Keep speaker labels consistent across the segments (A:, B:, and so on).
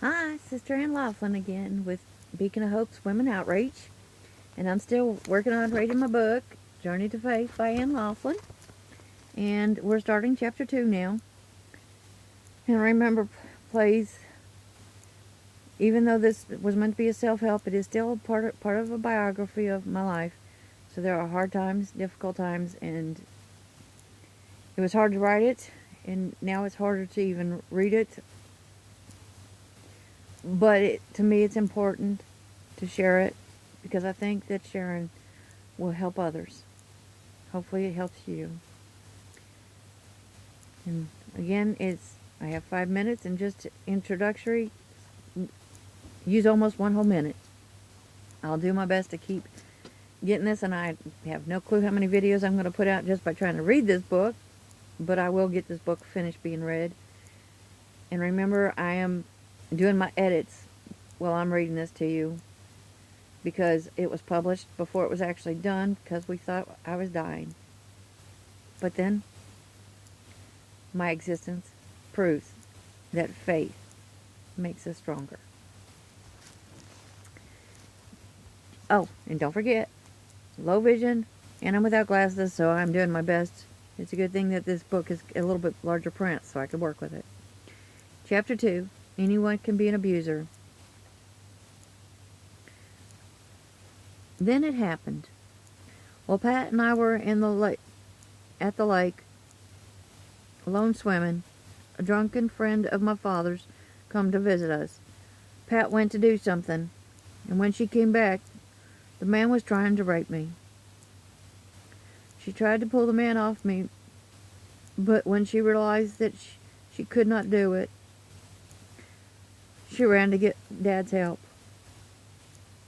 A: Hi, Sister Ann Laughlin again with Beacon of Hope's Women Outreach. And I'm still working on reading my book, Journey to Faith by Ann Laughlin. And we're starting chapter 2 now. And remember, please, even though this was meant to be a self-help, it is still part of a biography of my life. So there are hard times, difficult times, and it was hard to write it, and now it's harder to even read it. But to me, it's important to share it because I think that sharing will help others. Hopefully it helps you. And again, I have 5 minutes and just introductory, use almost one whole minute. I'll do my best to keep getting this, and I have no clue how many videos I'm going to put out just by trying to read this book, but I will get this book finished being read. And remember, I am doing my edits while I'm reading this to you because it was published before it was actually done because we thought I was dying. But then my existence proves that faith makes us stronger. Oh, and don't forget, low vision, and I'm without glasses, so I'm doing my best. It's a good thing that this book is a little bit larger print so I can work with it. Chapter 2, Anyone Can Be an Abuser. Then it happened. While Pat and I were at the lake, alone swimming, a drunken friend of my father's come to visit us. Pat went to do something, and when she came back, the man was trying to rape me. She tried to pull the man off me, but when she realized that she could not do it, she ran to get Dad's help.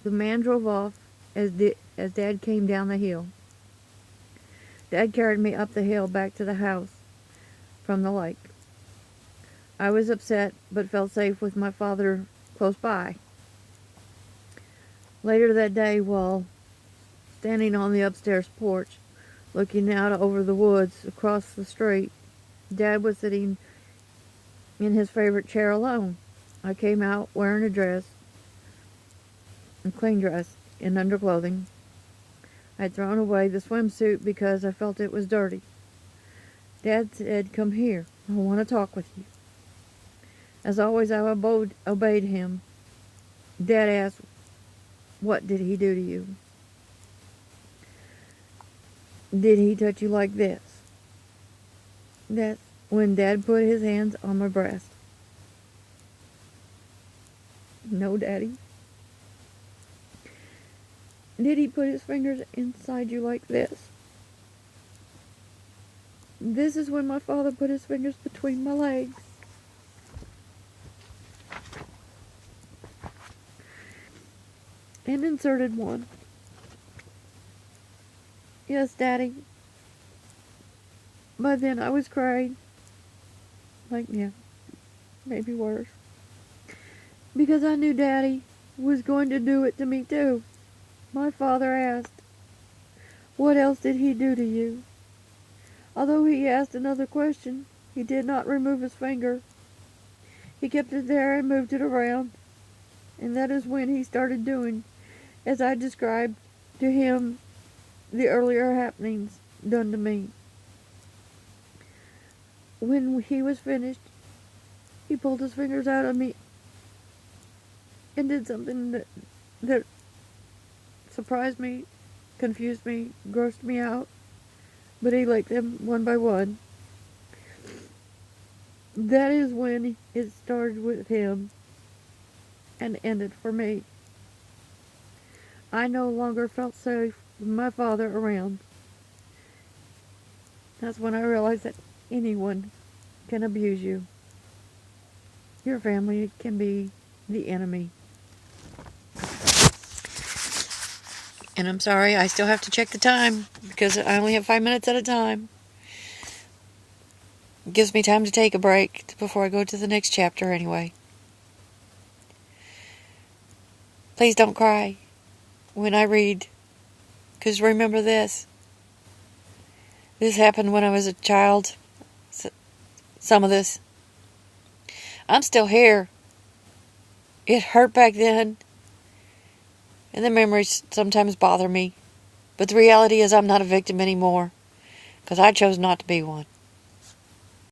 A: The man drove off as Dad came down the hill. Dad carried me up the hill back to the house from the lake. I was upset, but felt safe with my father close by. Later that day, while standing on the upstairs porch, looking out over the woods across the street, Dad was sitting in his favorite chair alone. I came out wearing a dress, a clean dress, and underclothing. I had thrown away the swimsuit because I felt it was dirty. Dad said, "Come here, I want to talk with you." As always, I obeyed him. Dad asked, "What did he do to you? Did he touch you like this?" That's when Dad put his hands on my breast. "No, Daddy." "Did he put his fingers inside you like this?" This is when my father put his fingers between my legs. And inserted one. "Yes, Daddy." By then I was crying. Maybe worse. Because I knew Daddy was going to do it to me too. My father asked, "What else did he do to you?" Although he asked another question, he did not remove his finger. He kept it there and moved it around. And that is when he started doing, as I described to him, the earlier happenings done to me. When he was finished, he pulled his fingers out of me and did something that surprised me, confused me, grossed me out, but he licked them one by one. That is when it started with him and ended for me. I no longer felt safe with my father around. That's when I realized that anyone can abuse you. Your family can be the enemy. And I'm sorry, I still have to check the time because I only have 5 minutes at a time. It gives me time to take a break before I go to the next chapter anyway. Please don't cry when I read, because remember this. This happened when I was a child. Some of this. I'm still here.
B: It hurt back then, and the memories sometimes bother me. But the reality is I'm not a victim anymore, because I chose not to be one.